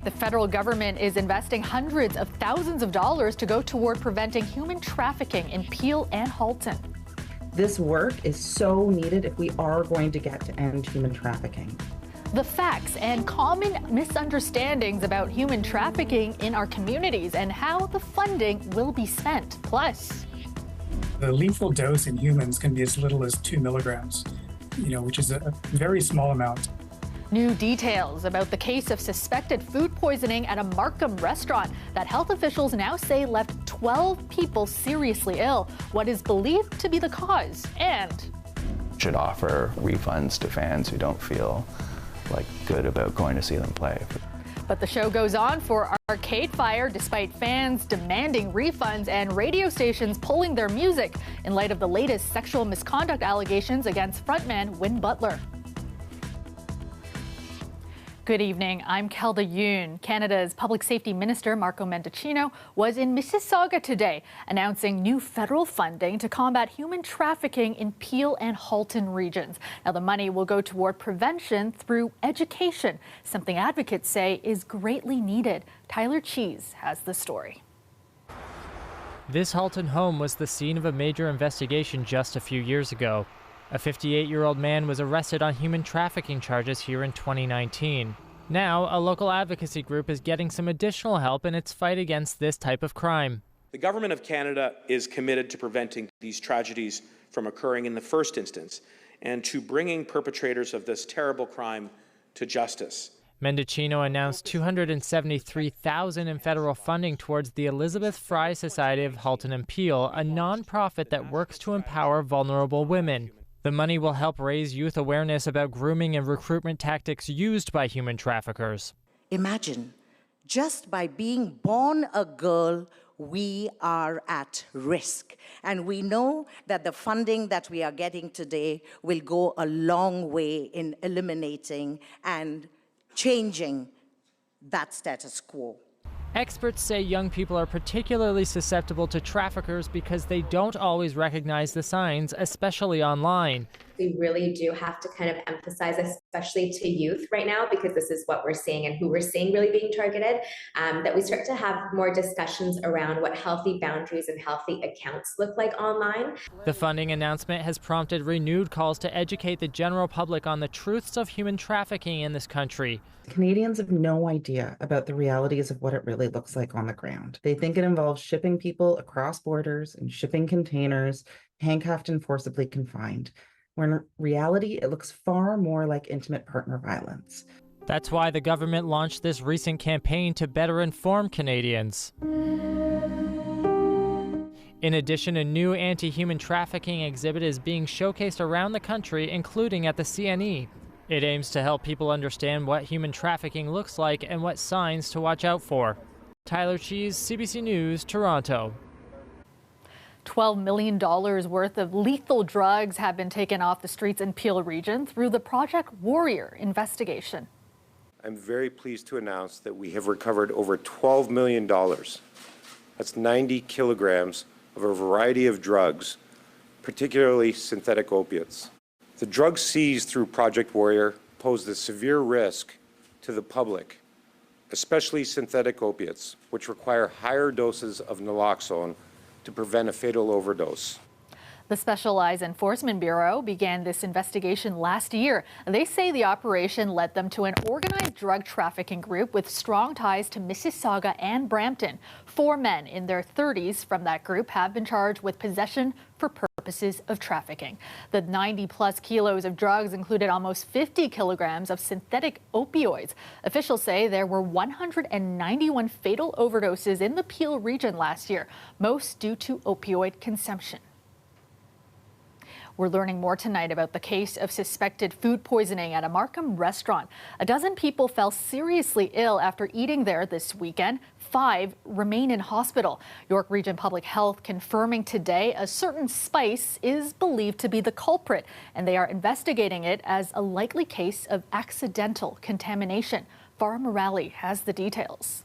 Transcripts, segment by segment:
The federal government is investing hundreds of thousands of dollars to go toward preventing human trafficking in Peel and Halton. This work is so needed if we are going to get to end human trafficking. The facts and common misunderstandings about human trafficking in our communities and how the funding will be spent. Plus, the lethal dose in humans can be as little as 2 milligrams, which is a very small amount. New details about the case of suspected food poisoning at a Markham restaurant that health officials now say left 12 people seriously ill. What is believed to be the cause? And should offer refunds to fans who don't feel good about going to see them play. But the show goes on for Arcade Fire despite fans demanding refunds and radio stations pulling their music in light of the latest sexual misconduct allegations against frontman Win Butler. Good evening. I'm Kelda Yoon. Canada's Public Safety Minister Marco Mendicino was in Mississauga today, announcing new federal funding to combat human trafficking in Peel and Halton regions. Now, the money will go toward prevention through education, something advocates say is greatly needed. Tyler Cheese has the story. This Halton home was the scene of a major investigation just a few years ago. A 58-year-old man was arrested on human trafficking charges here in 2019. Now, a local advocacy group is getting some additional help in its fight against this type of crime. The Government of Canada is committed to preventing these tragedies from occurring in the first instance and to bringing perpetrators of this terrible crime to justice. Mendicino announced $273,000 in federal funding towards the Elizabeth Fry Society of Halton and Peel, a non-profit that works to empower vulnerable women. The money will help raise youth awareness about grooming and recruitment tactics used by human traffickers. Imagine, just by being born a girl, we are at risk. And we know that the funding that we are getting today will go a long way in eliminating and changing that status quo. Experts say young people are particularly susceptible to traffickers because they don't always recognize the signs, especially online. We really do have to kind of emphasize, especially to youth right now, because this is what we're seeing and who we're seeing really being targeted, that we start to have more discussions around what healthy boundaries and healthy accounts look like online. The funding announcement has prompted renewed calls to educate the general public on the truths of human trafficking in this country. Canadians have no idea about the realities of what it really looks like on the ground. They think it involves shipping people across borders in shipping containers, handcuffed and forcibly confined. When in reality, it looks far more like intimate partner violence. That's why the government launched this recent campaign to better inform Canadians. In addition, a new anti-human trafficking exhibit is being showcased around the country, including at the CNE. It aims to help people understand what human trafficking looks like and what signs to watch out for. Tyler Cheese, CBC News, Toronto. $12 million worth of lethal drugs have been taken off the streets in Peel region through the Project Warrior investigation. I'm very pleased to announce that we have recovered over $12 million. That's 90 kilograms of a variety of drugs, particularly synthetic opiates. The drugs seized through Project Warrior pose a severe risk to the public, especially synthetic opiates, which require higher doses of naloxone to prevent a fatal overdose. The Specialized Enforcement Bureau began this investigation last year. They say the operation led them to an organized drug trafficking group with strong ties to Mississauga and Brampton. 4 men in their 30s from that group have been charged with possession for purposes of trafficking. The 90-plus kilos of drugs included almost 50 kilograms of synthetic opioids. Officials say there were 191 fatal overdoses in the Peel region last year, most due to opioid consumption. We're learning more tonight about the case of suspected food poisoning at a Markham restaurant. A dozen people fell seriously ill after eating there this weekend. 5 remain in hospital. York Region Public Health confirming today a certain spice is believed to be the culprit, and they are investigating it as a likely case of accidental contamination. Farah Morali has the details.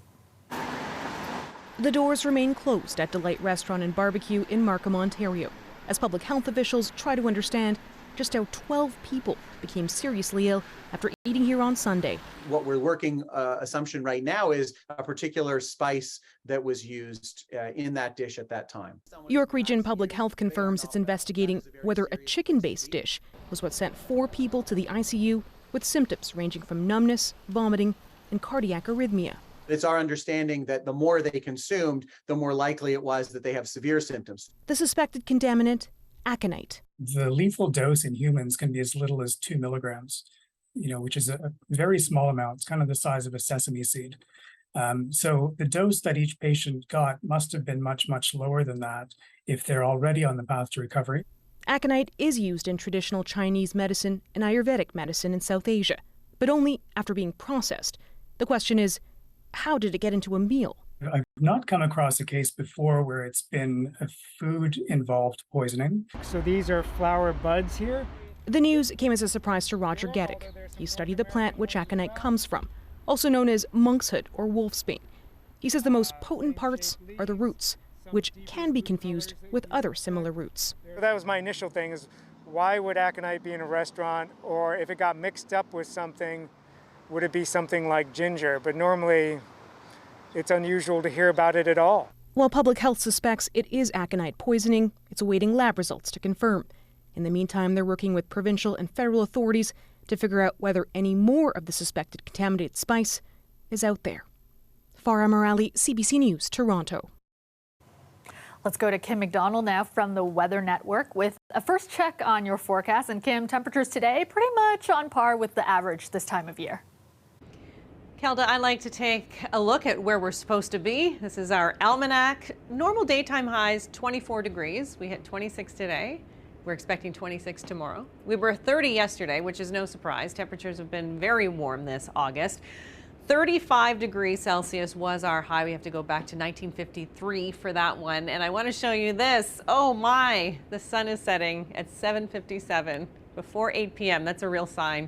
The doors remain closed at Delight Restaurant and Barbecue in Markham, Ontario, as public health officials try to understand just how 12 people became seriously ill after eating eating here on Sunday. What we're working assumption right now is a particular spice that was used in that dish at that time. York Region Public Health confirms it's investigating whether a chicken-based dish was what sent 4 people to the ICU with symptoms ranging from numbness, vomiting, and cardiac arrhythmia. It's our understanding that the more they consumed, the more likely it was that they have severe symptoms. The suspected contaminant, aconite. The lethal dose in humans can be as little as 2 milligrams, which is a very small amount. It's kind of the size of a sesame seed. So the dose that each patient got must have been much, much lower than that if they're already on the path to recovery. Aconite is used in traditional Chinese medicine and Ayurvedic medicine in South Asia, but only after being processed. The question is, how did it get into a meal? I've not come across a case before where it's been a food-involved poisoning. So these are flower buds here? The news came as a surprise to Roger Geddick. He studied the plant which aconite comes from, also known as monkshood or wolfsbane. He says the most potent parts are the roots, which can be confused with other similar roots. That was my initial thing, is why would aconite be in a restaurant, or if it got mixed up with something, would it be something like ginger? But normally it's unusual to hear about it at all. While public health suspects it is aconite poisoning, it's awaiting lab results to confirm. In the meantime, they're working with provincial and federal authorities to figure out whether any more of the suspected contaminated spice is out there. Farah Morali, CBC News, Toronto. Let's go to Kim McDonald now from the Weather Network with a first check on your forecast. And Kim, temperatures today pretty much on par with the average this time of year. Kelda, I like to take a look at where we're supposed to be. This is our almanac. Normal daytime highs, 24 degrees. We hit 26 today. We're expecting 26 tomorrow. We were 30 yesterday, which is no surprise. Temperatures have been very warm this August. 35 degrees Celsius was our high. We have to go back to 1953 for that one. And I want to show you this. Oh my, the sun is setting at 7:57 before 8 p.m. That's a real sign.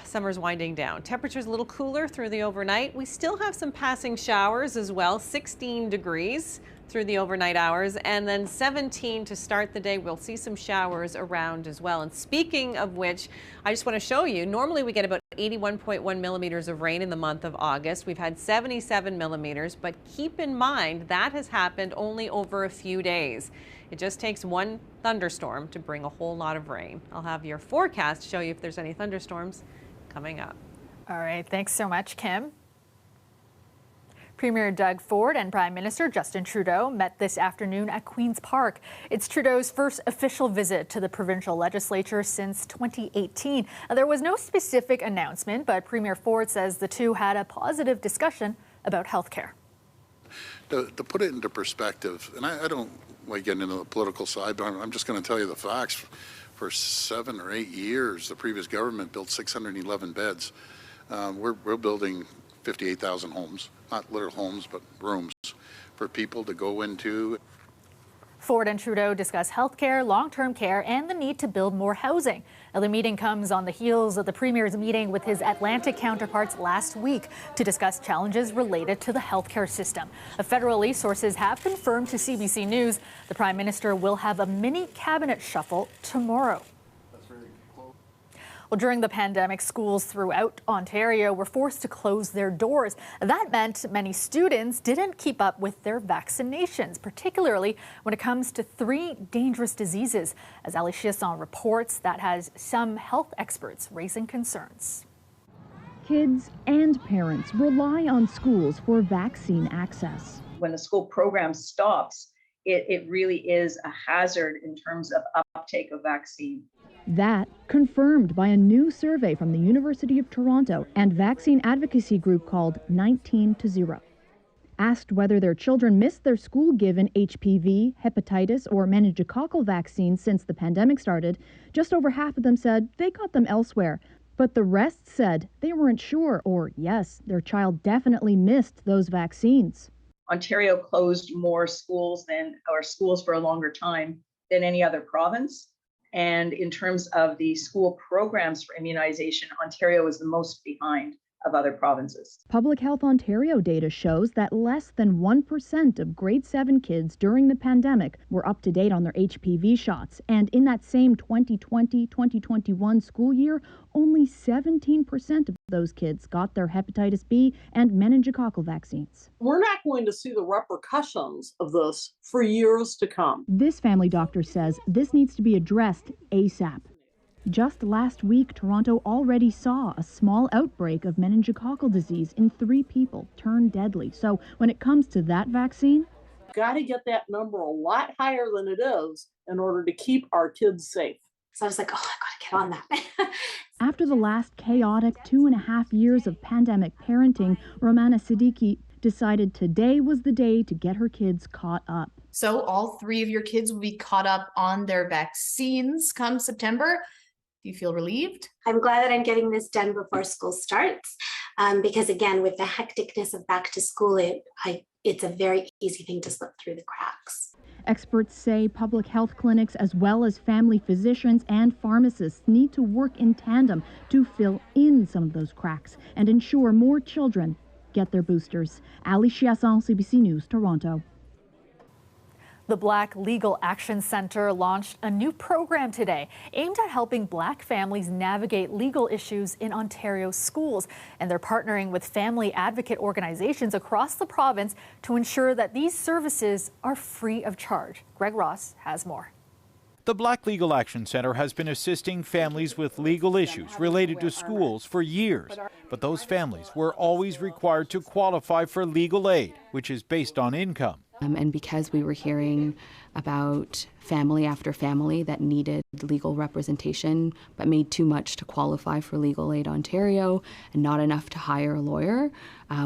Summer's winding down. Temperatures a little cooler through the overnight. We still have some passing showers as well. 16 degrees through the overnight hours, and then 17 to start the day. We'll see some showers around as well. And speaking of which, I just want to show you, normally we get about 81.1 millimeters of rain in the month of August. We've had 77 millimeters, but keep in mind that has happened only over a few days. It just takes one thunderstorm to bring a whole lot of rain. I'll have your forecast show you if there's any thunderstorms coming up. All right, thanks so much, Kim. Premier Doug Ford and Prime Minister Justin Trudeau met this afternoon at Queen's Park. It's Trudeau's first official visit to the provincial legislature since 2018. There was no specific announcement, but Premier Ford says the two had a positive discussion about health care. To put it into perspective, and I don't like getting into the political side, but I'm just going to tell you the facts. For 7 or 8 years, the previous government built 611 beds. We're building 58,000 homes, not literal homes, but rooms for people to go into. Ford and Trudeau discuss health care, long-term care, and the need to build more housing. Now, the meeting comes on the heels of the Premier's meeting with his Atlantic counterparts last week to discuss challenges related to the healthcare system. Federally, sources have confirmed to CBC News the Prime Minister will have a mini cabinet shuffle tomorrow. Well, during the pandemic, schools throughout Ontario were forced to close their doors. That meant many students didn't keep up with their vaccinations, particularly when it comes to 3 dangerous diseases. As Ali Chiasson reports, that has some health experts raising concerns. Kids and parents rely on schools for vaccine access. When the school program stops, it really is a hazard in terms of uptake of vaccine. That confirmed by a new survey from the University of Toronto and vaccine advocacy group called 19-0. Asked whether their children missed their school-given HPV, hepatitis, or meningococcal vaccines since the pandemic started, just over half of them said they got them elsewhere. But the rest said they weren't sure, or yes, their child definitely missed those vaccines. Ontario closed more schools for a longer time than any other province. And in terms of the school programs for immunization, Ontario is the most behind of other provinces. Public Health Ontario data shows that less than 1% of grade 7 kids during the pandemic were up to date on their HPV shots. And in that same 2020-2021 school year, only 17% of those kids got their hepatitis B and meningococcal vaccines. We're not going to see the repercussions of this for years to come. This family doctor says this needs to be addressed ASAP. Just last week, Toronto already saw a small outbreak of meningococcal disease in 3 people turn deadly. So when it comes to that vaccine, Got to get that number a lot higher than it is in order to keep our kids safe. So I was like, oh, I got to get on that. after the last chaotic 2.5 years of pandemic parenting, Romana Siddiqui decided today was the day to get her kids caught up. So all 3 of your kids will be caught up on their vaccines come September. Do you feel relieved? I'm glad that I'm getting this done before school starts, because again, with the hecticness of back to school, it's a very easy thing to slip through the cracks. Experts say public health clinics, as well as family physicians and pharmacists, need to work in tandem to fill in some of those cracks and ensure more children get their boosters. Ali Chiasson, CBC News, Toronto. The Black Legal Action Centre launched a new program today aimed at helping Black families navigate legal issues in Ontario schools. And they're partnering with family advocate organizations across the province to ensure that these services are free of charge. Greg Ross has more. The Black Legal Action Centre has been assisting families with legal issues related to schools for years. But those families were always required to qualify for legal aid, which is based on income. And because we were hearing about family after family that needed legal representation but made too much to qualify for Legal Aid Ontario and not enough to hire a lawyer,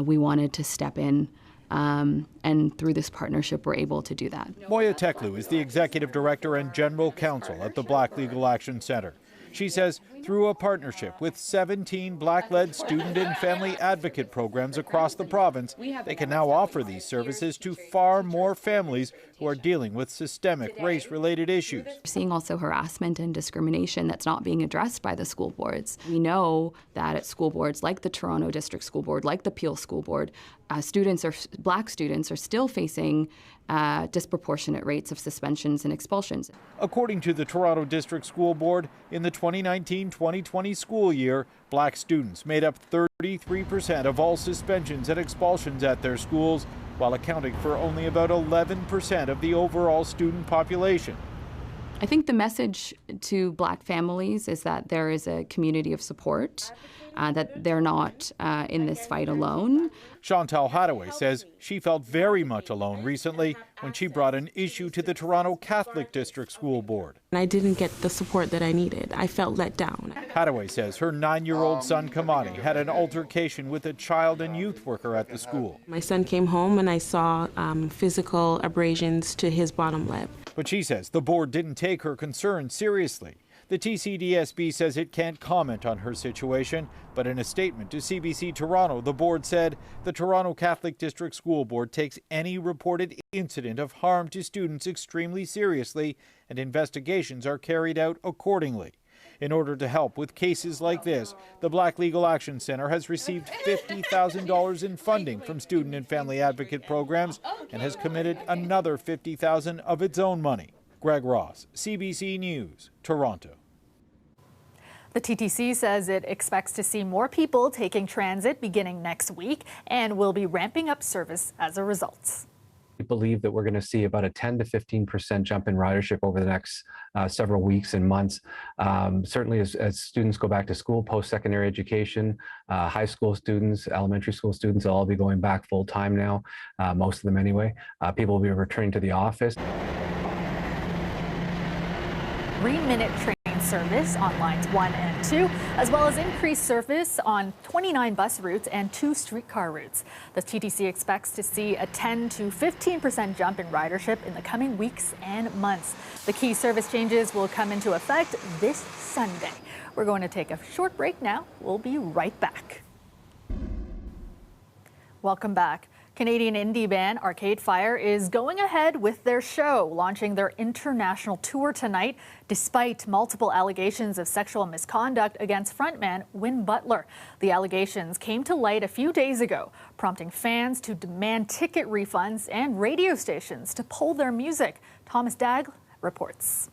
we wanted to step in. And through this partnership, we're able to do that. Moya Teklu is the Executive Director and General Counsel at the Black Legal Action Centre. She says through a partnership with 17 Black-led student and family advocate programs across the province, they can now offer these services to far more families who are dealing with systemic race-related issues. We're seeing also harassment and discrimination that's not being addressed by the school boards. We know that at school boards like the Toronto District School Board, like the Peel School Board, Black students are still facing disproportionate rates of suspensions and expulsions. According to the Toronto District School Board, in the 2019-2020 school year, Black students made up 33% of all suspensions and expulsions at their schools, while accounting for only about 11% of the overall student population. I think the message to Black families is that there is a community of support, that they're not in this fight alone. Chantal Hadaway says she felt very much alone recently when she brought an issue to the Toronto Catholic District School Board. I didn't get the support that I needed. I felt let down. Hadaway says her 9-year-old son Kamani had an altercation with a child and youth worker at the school. My son came home and I saw physical abrasions to his bottom lip. But she says the board didn't take her concerns seriously. The TCDSB says it can't comment on her situation, but in a statement to CBC Toronto, the board said the Toronto Catholic District School Board takes any reported incident of harm to students extremely seriously, and investigations are carried out accordingly. In order to help with cases like this, the Black Legal Action Centre has received $50,000 in funding from student and family advocate programs and has committed another $50,000 of its own money. Greg Ross, CBC News, Toronto. The TTC says it expects to see more people taking transit beginning next week and will be ramping up service as a result. We believe that we're going to see about a 10 to 15% jump in ridership over the next several weeks and months. Certainly as students go back to school, post-secondary education, high school students, elementary school students will all be going back full time now, most of them anyway. People will be returning to the office. 3-minute train service on lines 1 and 2, as well as increased service on 29 bus routes and 2 streetcar routes. The TTC expects to see a 10 to 15% jump in ridership in the coming weeks and months. The key service changes will come into effect this Sunday. We're going to take a short break now. We'll be right back. Welcome back. Canadian indie band Arcade Fire is going ahead with their show, launching their international tour tonight, despite multiple allegations of sexual misconduct against frontman Win Butler. The allegations came to light a few days ago, prompting fans to demand ticket refunds and radio stations to pull their music. Thomas Dagg reports.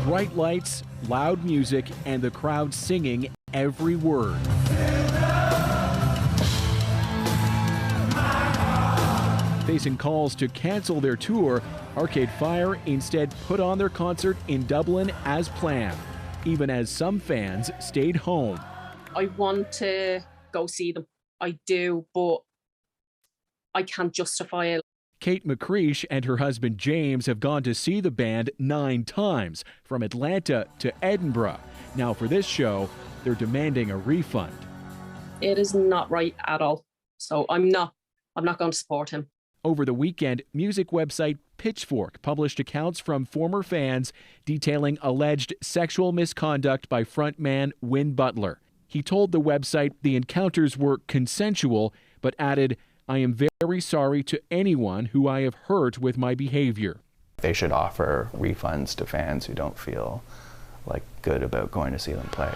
Bright lights, loud music, and the crowd singing every word. Facing calls to cancel their tour, Arcade Fire instead put on their concert in Dublin as planned, even as some fans stayed home. I want to go see them. I do, but I can't justify it. Kate McCreesh and her husband James have gone to see the band 9 times, from Atlanta to Edinburgh. Now for this show, they're demanding a refund. It is not right at all. So I'm not going to support him. Over the weekend, music website Pitchfork published accounts from former fans detailing alleged sexual misconduct by frontman Win Butler. He told the website the encounters were consensual, but added, "I am very sorry to anyone who I have hurt with my behavior." They should offer refunds to fans who don't feel like good about going to see them play.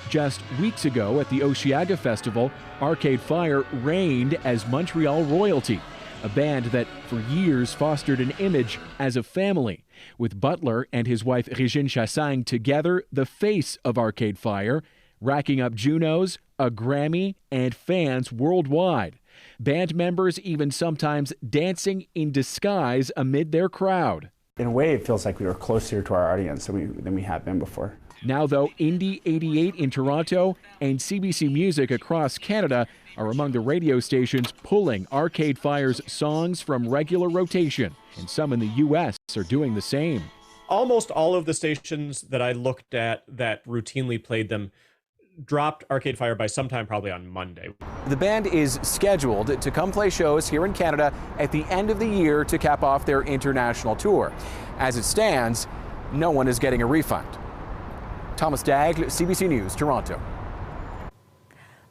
Just weeks ago at the Osheaga Festival, Arcade Fire reigned as Montreal royalty, a band that for years fostered an image as a family, with Butler and his wife Régine Chassagne together the face of Arcade Fire, racking up Junos, a Grammy, and fans worldwide. Band members even sometimes dancing in disguise amid their crowd. In a way, it feels like we were closer to our audience than we have been before. Now, though, Indie 88 in Toronto and CBC Music across Canada are among the radio stations pulling Arcade Fire's songs from regular rotation, and some in the U.S. are doing the same. Almost all of the stations that I looked at that routinely played them dropped Arcade Fire by sometime probably on Monday. The band is scheduled to come play shows here in Canada at the end of the year to cap off their international tour. As it stands, no one is getting a refund. Thomas Dagg, CBC News, Toronto.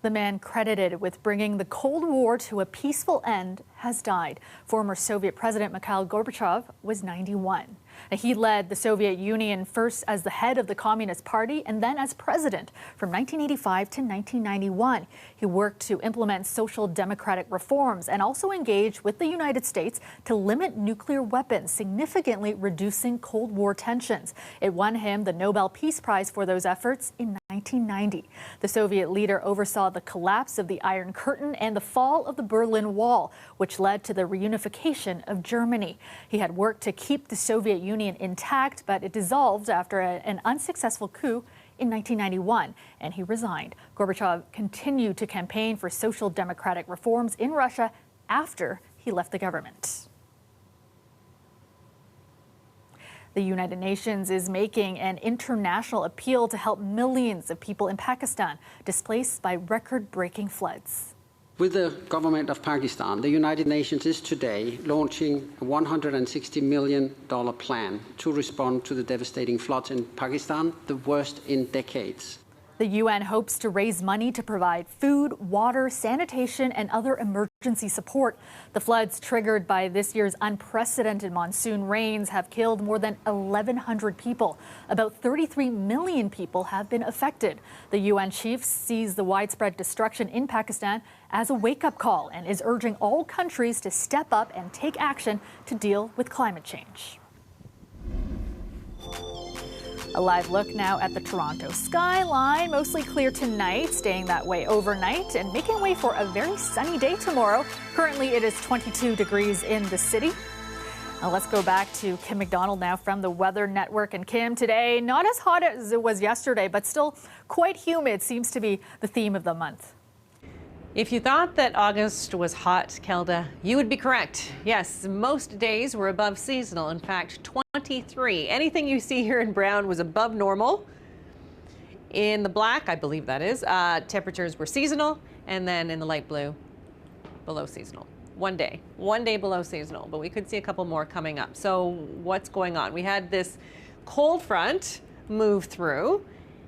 The man credited with bringing the Cold War to a peaceful end has died. Former Soviet President Mikhail Gorbachev was 91. He led the Soviet Union first as the head of the Communist Party and then as president from 1985 to 1991. He worked to implement social democratic reforms and also engaged with the United States to limit nuclear weapons, significantly reducing Cold War tensions. It won him the Nobel Peace Prize for those efforts in 1990. The Soviet leader oversaw the collapse of the Iron Curtain and the fall of the Berlin Wall, which led to the reunification of Germany. He had worked to keep the Soviet Union intact, but it dissolved after an unsuccessful coup in 1991, and he resigned. Gorbachev continued to campaign for social democratic reforms in Russia after he left the government. The United Nations is making an international appeal to help millions of people in Pakistan displaced by record-breaking floods. With the government of Pakistan, the United Nations is today launching a $160 million plan to respond to the devastating floods in Pakistan, the worst in decades. The UN hopes to raise money to provide food, water, sanitation, and other emergency support. The floods triggered by this year's unprecedented monsoon rains have killed more than 1,100 people. About 33 million people have been affected. The UN chief sees the widespread destruction in Pakistan as a wake-up call and is urging all countries to step up and take action to deal with climate change. A live look now at the Toronto skyline, mostly clear tonight, staying that way overnight and making way for a very sunny day tomorrow. Currently, it is 22 degrees in the city. Now let's go back to Kim McDonald now from the Weather Network. And Kim, today, not as hot as it was yesterday, but still quite humid seems to be the theme of the month. If you thought that August was hot, Kelda, you would be correct. Yes, most days were above seasonal. In fact, 23. Anything you see here in brown was above normal. In the black, I believe that is, temperatures were seasonal, and then in the light blue, below seasonal. One day below seasonal, but we could see a couple more coming up. So what's going on? We had this cold front move through,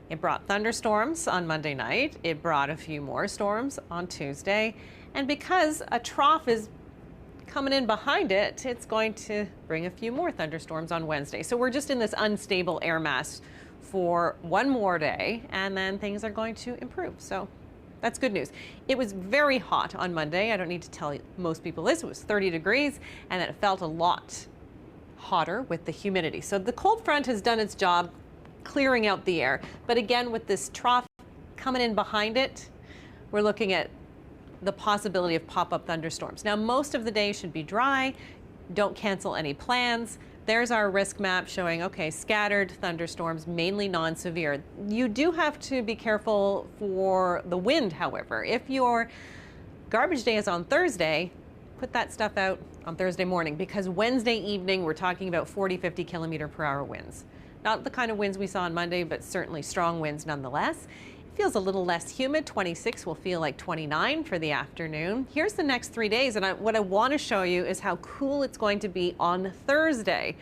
It brought thunderstorms on Monday night. It brought a few more storms on Tuesday. And because a trough is coming in behind it, it's going to bring a few more thunderstorms on Wednesday. So we're just in this unstable air mass for one more day, and then things are going to improve. So that's good news. It was very hot on Monday. I don't need to tell most people this. It was 30 degrees, and then it felt a lot hotter with the humidity. So the cold front has done its job clearing out the air. But again, with this trough coming in behind it, we're looking at the possibility of pop-up thunderstorms. Now, most of the day should be dry. Don't cancel any plans. There's our risk map showing, okay, scattered thunderstorms, mainly non-severe. You do have to be careful for the wind, however. If your garbage day is on Thursday, put that stuff out on Thursday morning, because Wednesday evening, we're talking about 40, 50 kilometer per hour winds. Not the kind of winds we saw on Monday, but certainly strong winds nonetheless. It feels a little less humid. 26 will feel like 29 for the afternoon. Here's the next 3 days, and what I want to show you is how cool it's going to be on Thursday.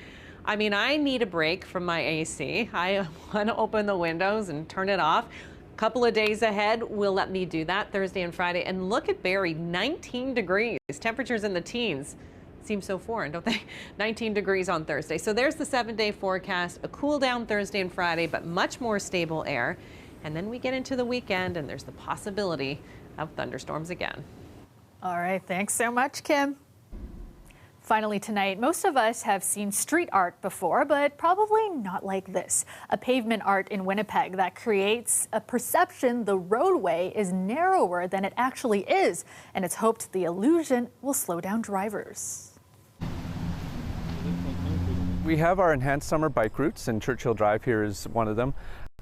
I mean, I need a break from my AC. I want to open the windows and turn it off. A couple of days ahead will let me do that, Thursday and Friday. And look at Barrie, 19 degrees. Temperatures in the teens. Seem so foreign, don't they? 19 degrees on Thursday. So there's the 7-day forecast. A cool down Thursday and Friday, but much more stable air. And then we get into the weekend, and there's the possibility of thunderstorms again. All right, thanks so much, Kim. Finally tonight, most of us have seen street art before, but probably not like this. A pavement art in Winnipeg that creates a perception the roadway is narrower than it actually is, and it's hoped the illusion will slow down drivers. We have our enhanced summer bike routes, and Churchill Drive here is one of them.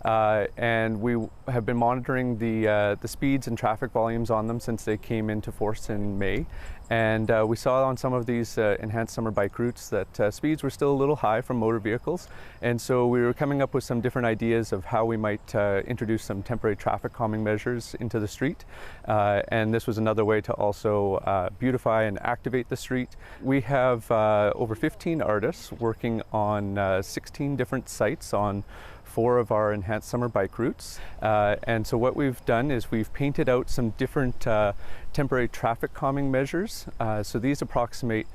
And we have been monitoring the speeds and traffic volumes on them since they came into force in May. And we saw on some of these enhanced summer bike routes that speeds were still a little high from motor vehicles. And so we were coming up with some different ideas of how we might introduce some temporary traffic calming measures into the street. And this was another way to also beautify and activate the street. We have over 15 artists working on 16 different sites on 4 of our enhanced summer bike routes. And so what we've done is we've painted out some different temporary traffic calming measures. So these approximate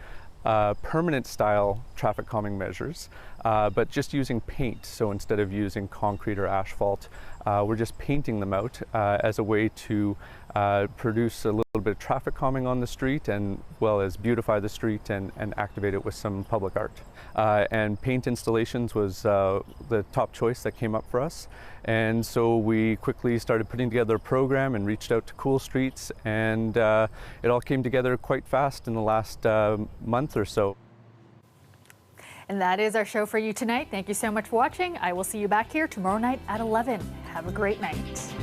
permanent style traffic calming measures, but just using paint. So instead of using concrete or asphalt, we're just painting them out as a way to produce a little bit of traffic calming on the street, and well as beautify the street and activate it with some public art. And paint installations was the top choice that came up for us. And so we quickly started putting together a program and reached out to Cool Streets, and it all came together quite fast in the last month or so. And that is our show for you tonight. Thank you so much for watching. I will see you back here tomorrow night at 11. Have a great night.